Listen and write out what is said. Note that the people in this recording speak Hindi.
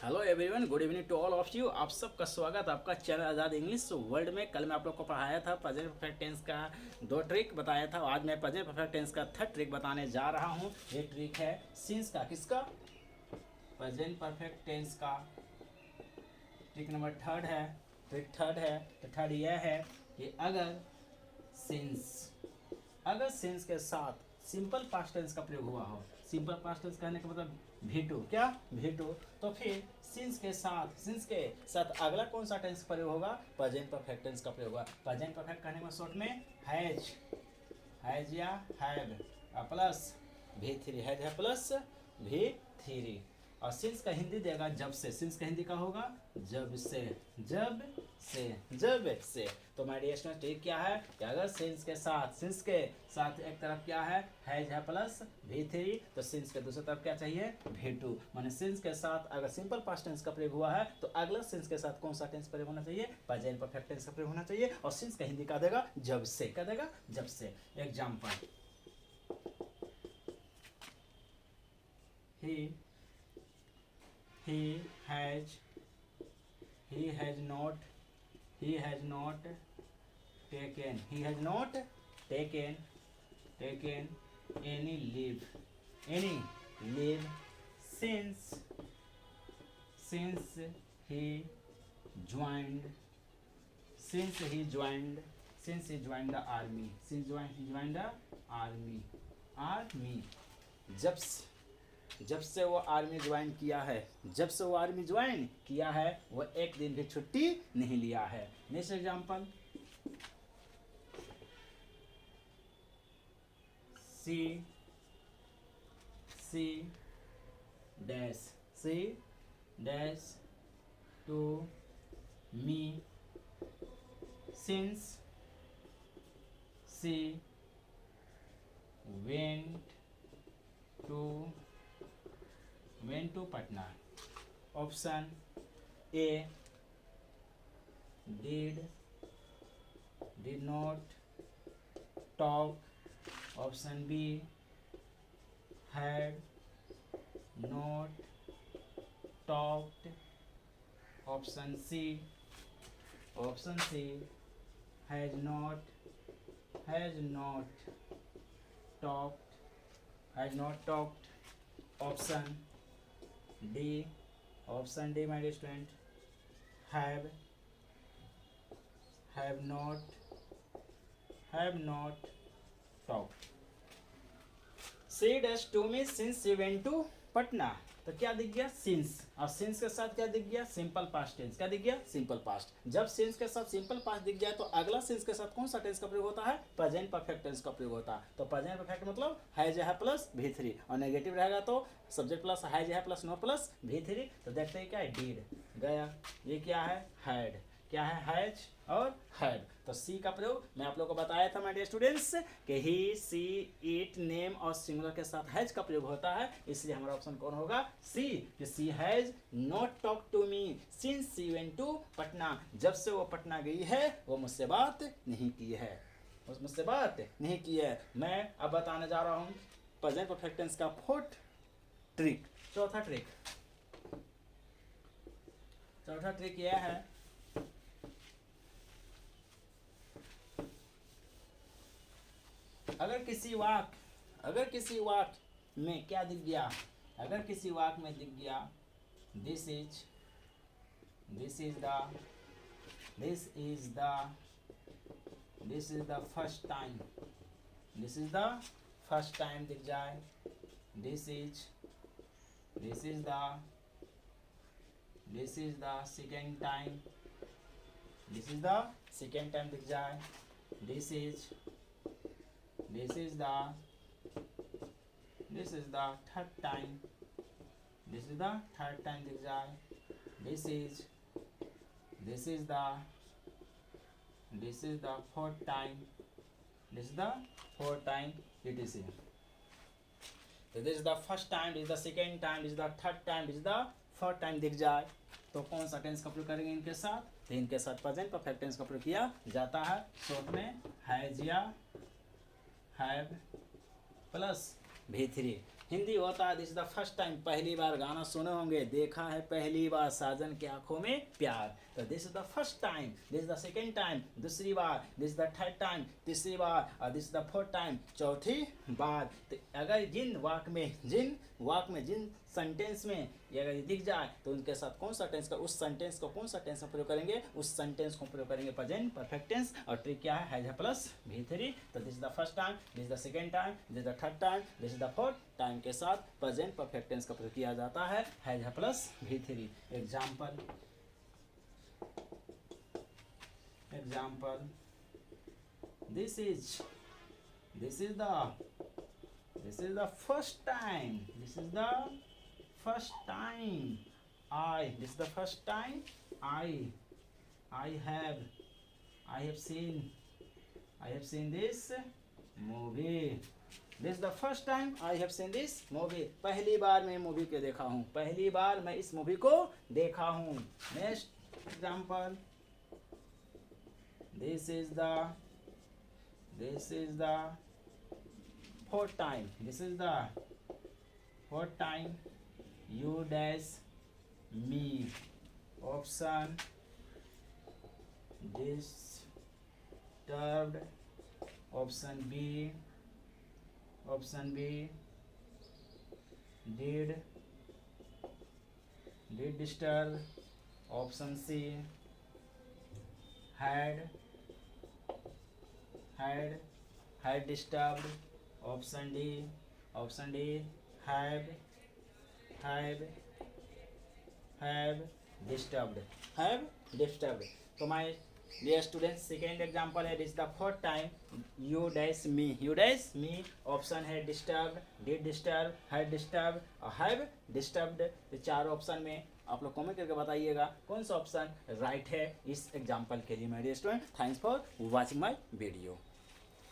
Hello everyone, good evening to all of you. आप सबका स्वागत आपका चैनल आज़ाद इंग्लिश वर्ल्ड में। कल मैं आप लोग को पढ़ाया था प्रेजेंट परफेक्ट टेंस का 2 ट्रिक बताया था। आज मैं प्रेजेंट परफेक्ट टेंस का 3rd ट्रिक बताने जा रहा हूँ। ये ट्रिक है सिंस का। किसका? प्रेजेंट परफेक्ट टेंस का। ट्रिक नंबर 3rd है। ट्रिक 3rd है तो 3rd यह है कि अगर सिंस के साथ सिंपल पास्ट टेंस का प्रयोग हुआ हो। सिंपल पास्ट टेंस कहने का मतलब भीटू। क्या? भीटू। तो फिर सिंस के साथ अगला कौन सा टेंस का प्रयोग होगा? प्रेजेंट परफेक्ट टेंस का प्रयोग होगा। प्रेजेंट परफेक्ट कहने का शॉर्ट में हैज या हैव प्लस V3। हैज है प्लस V3। और सिंस का हिंदी देगा जब से। सिंस का हिंदी का होगा जब से। तो माय डियर स्टूडेंट, ट्रिक क्या है कि अगर सिंस के साथ एक तरफ क्या है हैज है प्लस V3, तो सिंस के दूसरी तरफ क्या चाहिए? V2। माने सिंस के साथ अगर सिंपल पास्ट टेंस का प्रयोग हुआ है तो अगला सिंस के साथ कौन सा टेंस प्रयोग होना चाहिए? प्रेजेंट परफेक्ट टेंस का प्रयोग होना चाहिए। और सिंस का हिंदी का देगा जब से। क्या देगा? जब से। Example, he has not taken any leave since he joined the army. army जब से वो आर्मी ज्वाइन किया है वो एक दिन भी छुट्टी नहीं लिया है। Next example, C dash to me since C went to Patna. Option A, did not talk. Option B, had not talked. Option C, has not talked. Option D, my dear student, have not talked. She does to me since she went to Patna. तो क्या दिख गया? सिंस। और सिंस के साथ क्या दिख गया? Simple past tense. क्या दिख गया? Simple past. जब सिंस के साथ सिंपल पास्ट दिख जाए तो अगला सिंस के साथ कौन सा टेंस का प्रयोग होता है? प्रेजेंट परफेक्ट टेंस का प्रयोग होता है। तो प्रेजेंट परफेक्ट मतलब हैज है प्लस V3, और नेगेटिव रहेगा तो सब्जेक्ट प्लस हैज है प्लस नो प्लस V3। तो देखते हैं क्या है? डीड गया। ये क्या है? हैड। क्या है? हैज और हैड। तो सी का प्रयोग मैं आप लोगों को बताया था माय डियर स्टूडेंट्स कि ही, सी, इट, नेम और सिंगुलर के साथ हैज का प्रयोग होता है। इसलिए हमारा ऑप्शन कौन होगा? She has not talk to me since she went to Patna. जब से वो पटना गई है वो मुझसे बात नहीं की है। मैं अब बताने जा रहा हूँ प्रेजेंट परफेक्ट टेंस का 4th ट्रिक। चौथा ट्रिक यह है, अगर किसी वाक्य में क्या दिख गया? अगर किसी वाक्य में दिख गया this is the first time दिख जाए, this is the second time दिख जाए, this is the third time दिख जाए, this is the fourth time etc. तो this is the first time, this is the second time, this is the third time, this is the fourth time दिख जाए तो कौन सा टेंस का प्रयोग करेंगे इनके साथ? तो इनके साथ प्रेजेंट परफेक्ट टेंस का प्रयोग किया जाता है। शॉर्ट में हैज या हैव प्लस V3। हिंदी होता है this is the first time, पहली बार गाना सुने होंगे, देखा है पहली बार साजन की आंखों में प्यार, तो this is the first time, this is the second time दूसरी बार, this is the third time तीसरी बार, और this is the fourth time चौथी बार। तो अगर जिन वाक में जिन सेंटेंस में ये अगर दिख जाए तो उनके साथ कौन सा टेंस का, उस सेंटेंस को कौन सा टेंस में प्रयोग करेंगे, उस सेंटेंस को प्रयोग करेंगे प्रेजेंट परफेक्ट टेंस। और ट्रिक क्या है, हैज है प्लस V3, तो this is the first time, this is the second time, this is the third time, this is the fourth time के साथ प्रेजेंट परफेक्ट टेंस का प्रयोग किया जाता है हैज है plus V3। Example this is the first time, this is the first time this is the first time I have seen this movie, this is the first time I have seen this movie, पहली बार मैं मूवी को देखा हूँ, पहली बार मैं इस मूवी को देखा हूँ। Next example, this is the fourth time, this is the fourth time you dash me, option disturbed, option B did disturb, option C had disturbed, option D have disturbed। तो my dear student second example है, this the fourth time you dash me, option है disturb, did disturb, had disturb और हैव डिस्टर्ब्ड। तो चार ऑप्शन में आप लोग कमेंट करके बताइएगा कौन सा ऑप्शन राइट है इस एग्जांपल के लिए। My dear student, thanks for watching my video.